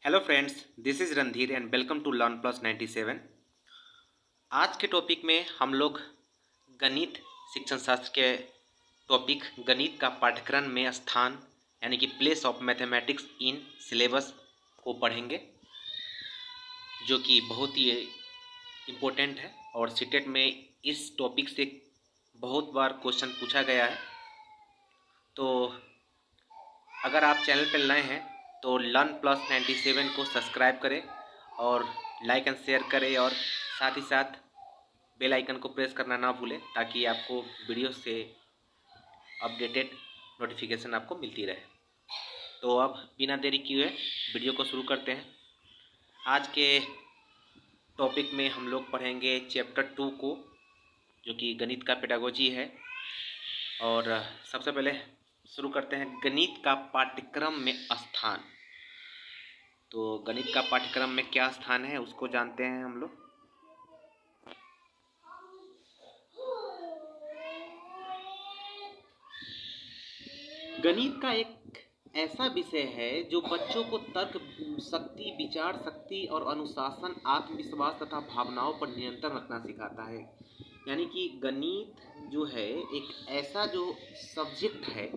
Hello friends, this is Randhir and welcome to learn plus 97। आज के topic में हम लोग गणित शिक्षण शास्त्र के टॉपिक गणित का पाठ्यक्रम में स्थान यानी कि place of mathematics in syllabus को पढ़ेंगे, जो कि बहुत ही इम्पोर्टेंट है और सीटेट में इस टॉपिक से बहुत बार क्वेश्चन पूछा गया है। तो अगर आप चैनल पर नए हैं तो लर्न प्लस 97 को सब्सक्राइब करें और लाइक एंड शेयर करें और साथ ही साथ बेल आइकन को प्रेस करना ना भूलें ताकि आपको वीडियो से अपडेटेड नोटिफिकेशन आपको मिलती रहे। तो अब बिना देरी किए वीडियो को शुरू करते हैं। आज के टॉपिक में हम लोग पढ़ेंगे चैप्टर 2 को, जो कि गणित का पेडागोजी है। और सबसे पहले शुरू करते हैं गणित का पाठ्यक्रम में स्थान। तो गणित का पाठ्यक्रम में क्या स्थान है उसको जानते हैं हम लोग। गणित का एक ऐसा विषय है जो बच्चों को तर्क शक्ति, विचार शक्ति और अनुशासन, आत्मविश्वास तथा भावनाओं पर नियंत्रण रखना सिखाता है। यानी कि गणित जो है एक ऐसा जो सब्जेक्ट है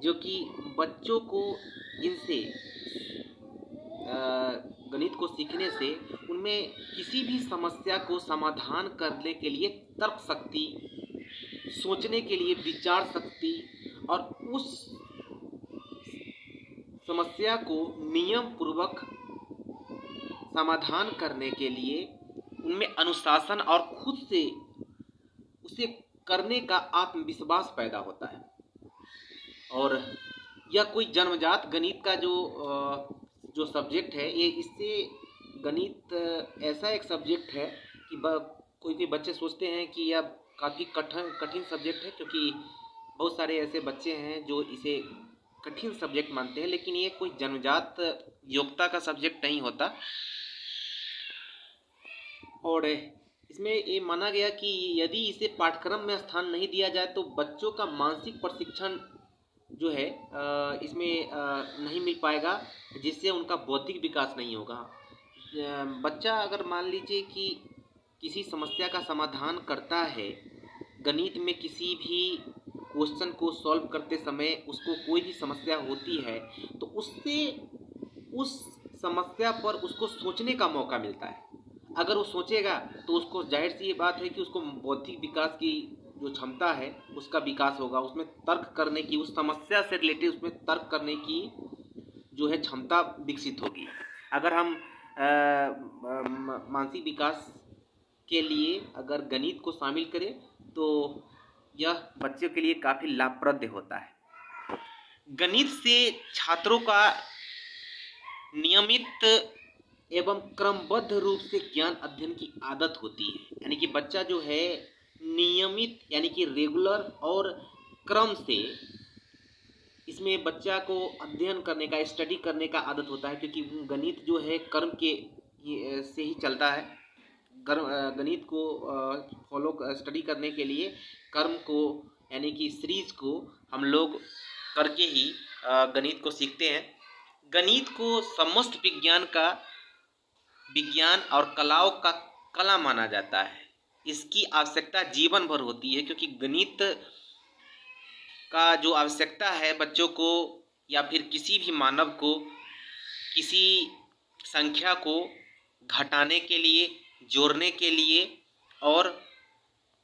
जो कि बच्चों को इनसे गणित को सीखने से उनमें किसी भी समस्या को समाधान करने के लिए तर्क शक्ति, सोचने के लिए विचार शक्ति और उस समस्या को नियम पूर्वक समाधान करने के लिए उनमें अनुशासन और खुद से उसे करने का आत्मविश्वास पैदा होता है। और यह कोई जन्मजात गणित का जो सब्जेक्ट है, ये इससे गणित ऐसा एक सब्जेक्ट है कि कोई बच्चे सोचते हैं कि यह काफ़ी कठिन सब्जेक्ट है, क्योंकि बहुत सारे ऐसे बच्चे हैं जो इसे कठिन सब्जेक्ट मानते हैं, लेकिन ये कोई जन्मजात योग्यता का सब्जेक्ट नहीं होता। और इसमें ये माना गया कि यदि इसे पाठ्यक्रम में स्थान नहीं दिया जाए तो बच्चों का मानसिक प्रशिक्षण जो है इसमें नहीं मिल पाएगा, जिससे उनका बौद्धिक विकास नहीं होगा। बच्चा अगर मान लीजिए कि किसी समस्या का समाधान करता है, गणित में किसी भी क्वेश्चन को सॉल्व करते समय उसको कोई भी समस्या होती है तो उससे उस समस्या पर उसको सोचने का मौका मिलता है। अगर वो सोचेगा तो उसको जाहिर सी ये बात है कि उसको बौद्धिक विकास की जो क्षमता है उसका विकास होगा, उसमें तर्क करने की, उस समस्या से रिलेटेड उसमें तर्क करने की जो है क्षमता विकसित होगी। अगर हम मानसिक विकास के लिए अगर गणित को शामिल करें तो यह बच्चों के लिए काफ़ी लाभप्रद होता है। गणित से छात्रों का नियमित एवं क्रमबद्ध रूप से ज्ञान अध्ययन की आदत होती है। यानी कि बच्चा जो है नियमित यानी कि रेगुलर और क्रम से इसमें बच्चा को अध्ययन करने का, स्टडी करने का आदत होता है, क्योंकि गणित जो है कर्म के से ही चलता है। गणित को फॉलो स्टडी करने के लिए कर्म को यानी कि सीरीज को हम लोग करके ही गणित को सीखते हैं। गणित को समस्त विज्ञान और कलाओं का कला माना जाता है। इसकी आवश्यकता जीवन भर होती है, क्योंकि गणित का जो आवश्यकता है बच्चों को या फिर किसी भी मानव को किसी संख्या को घटाने के लिए, जोड़ने के लिए और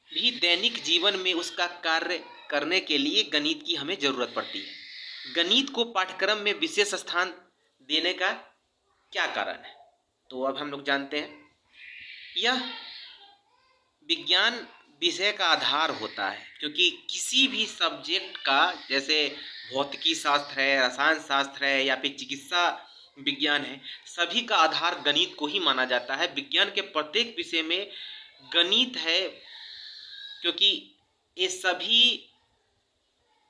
भी दैनिक जीवन में उसका कार्य करने के लिए गणित की हमें ज़रूरत पड़ती है। गणित को पाठ्यक्रम में विशेष स्थान देने का क्या कारण है, तो अब हम लोग जानते हैं। यह विज्ञान विषय का आधार होता है, क्योंकि किसी भी सब्जेक्ट का, जैसे भौतिकी शास्त्र है, रसायन शास्त्र है या फिर चिकित्सा विज्ञान है, सभी का आधार गणित को ही माना जाता है। विज्ञान के प्रत्येक विषय में गणित है, क्योंकि ये सभी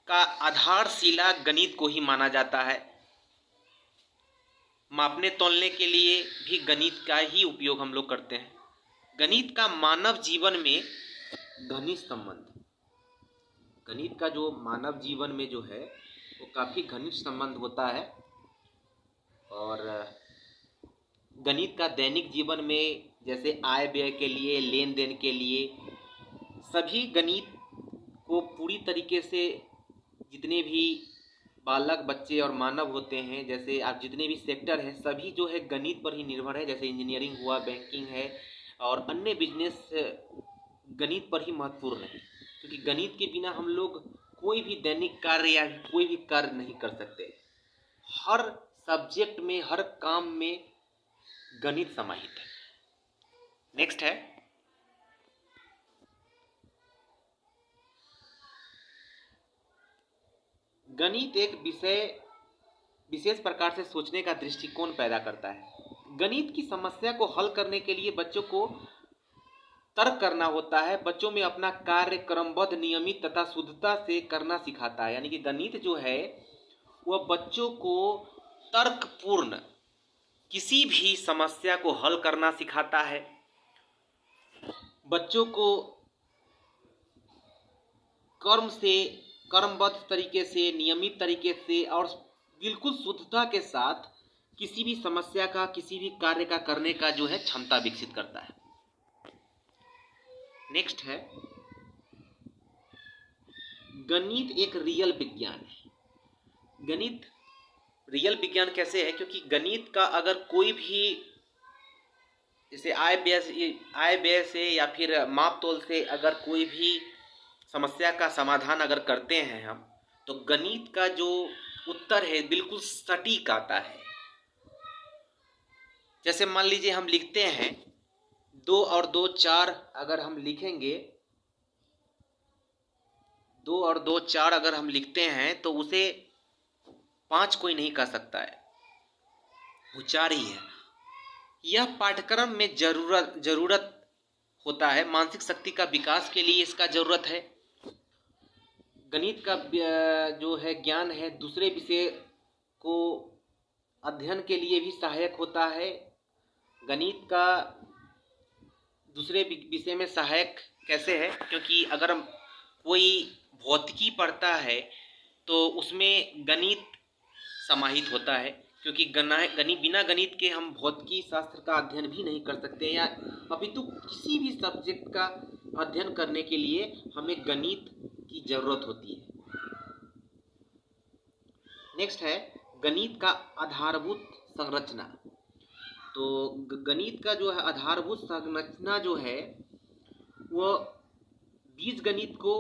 का आधारशिला गणित को ही माना जाता है। मापने तोलने के लिए भी गणित का ही उपयोग हम लोग करते हैं। गणित का मानव जीवन में घनिष्ठ संबंध, गणित का जो मानव जीवन में जो है वो काफ़ी घनिष्ठ संबंध होता है। और गणित का दैनिक जीवन में जैसे आय व्यय के लिए, लेन देन के लिए, सभी गणित को पूरी तरीके से जितने भी बालक बच्चे और मानव होते हैं, जैसे आप जितने भी सेक्टर हैं सभी जो है गणित पर ही निर्भर है। जैसे इंजीनियरिंग हुआ, बैंकिंग है और अन्य बिजनेस गणित पर ही महत्वपूर्ण है, क्योंकि गणित के बिना हम लोग कोई भी दैनिक कार्य या कोई भी कार्य नहीं कर सकते। हर सब्जेक्ट में, हर काम में गणित समाहित है। नेक्स्ट है गणित एक विशेष प्रकार से सोचने का दृष्टिकोण पैदा करता है। गणित की समस्या को हल करने के लिए बच्चों को तर्क करना होता है। बच्चों में अपना कार्य क्रमबद्ध, नियमित तथा शुद्धता से करना सिखाता है। यानी कि गणित जो है वह बच्चों को तर्कपूर्ण किसी भी समस्या को हल करना सिखाता है। बच्चों को क्रमबद्ध तरीके से, नियमित तरीके से और बिल्कुल शुद्धता के साथ किसी भी समस्या का, किसी भी कार्य का करने का जो है क्षमता विकसित करता है। नेक्स्ट है गणित एक रियल विज्ञान है। गणित रियल विज्ञान कैसे है? क्योंकि गणित का अगर कोई भी जैसे आय व्यय से या फिर माप तोल से अगर कोई भी समस्या का समाधान अगर करते हैं हम, तो गणित का जो उत्तर है बिल्कुल सटीक आता है। जैसे मान लीजिए हम लिखते हैं 2 और 2 4, अगर हम लिखेंगे 2 और 2 4 अगर हम लिखते हैं तो उसे 5 कोई नहीं कर सकता है, वो 4 ही है। यह पाठ्यक्रम में जरूरत होता है। मानसिक शक्ति का विकास के लिए इसका जरूरत है। गणित का जो है ज्ञान है दूसरे विषय को अध्ययन के लिए भी सहायक होता है। गणित का दूसरे विषय में सहायक कैसे है? क्योंकि अगर हम कोई भौतिकी पढ़ता है तो उसमें गणित समाहित होता है, क्योंकि बिना गणित के हम भौतिकी शास्त्र का अध्ययन भी नहीं कर सकते, या अपितु किसी भी सब्जेक्ट का अध्ययन करने के लिए हमें गणित की जरूरत होती है। नेक्स्ट है गणित का आधारभूत संरचना। तो गणित का जो है आधारभूत संरचना जो है वह बीजगणित को,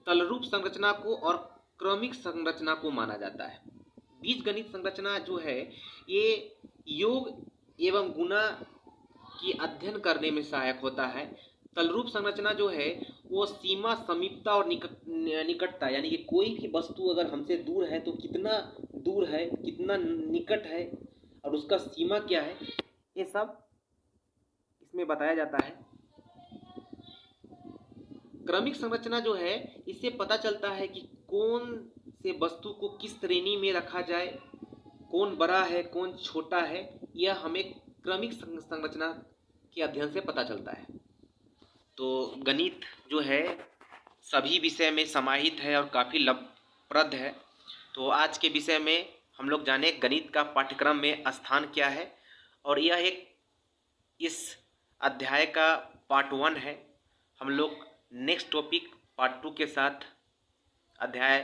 तलरूप संरचना को और क्रमिक संरचना को माना जाता है। बीजगणित संरचना जो है ये योग एवं गुणा की अध्ययन करने में सहायक होता है। तलरूप संरचना जो है वो सीमा, समीपता और निकटता, यानी कि कोई भी वस्तु अगर हमसे दूर है तो कितना दूर है, कितना निकट है और उसका सीमा क्या है, ये सब इसमें बताया जाता है। क्रमिक संरचना जो है इससे पता चलता है कि कौन से वस्तु को किस श्रेणी में रखा जाए, कौन बड़ा है, कौन छोटा है, यह हमें क्रमिक संरचना के अध्ययन से पता चलता है। तो गणित जो है सभी विषय में समाहित है और काफ़ी लाभप्रद है। तो आज के विषय में हम लोग जाने गणित का पाठ्यक्रम में स्थान क्या है, और यह इस अध्याय का पार्ट 1 है। हम लोग नेक्स्ट टॉपिक पार्ट 2 के साथ, अध्याय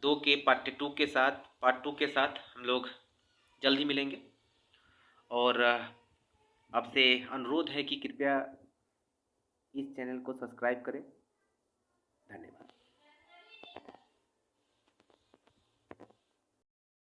2 के पार्ट 2 के साथ हम लोग जल्द ही मिलेंगे। और आपसे अनुरोध है कि कृपया इस चैनल को सब्सक्राइब करें। धन्यवाद।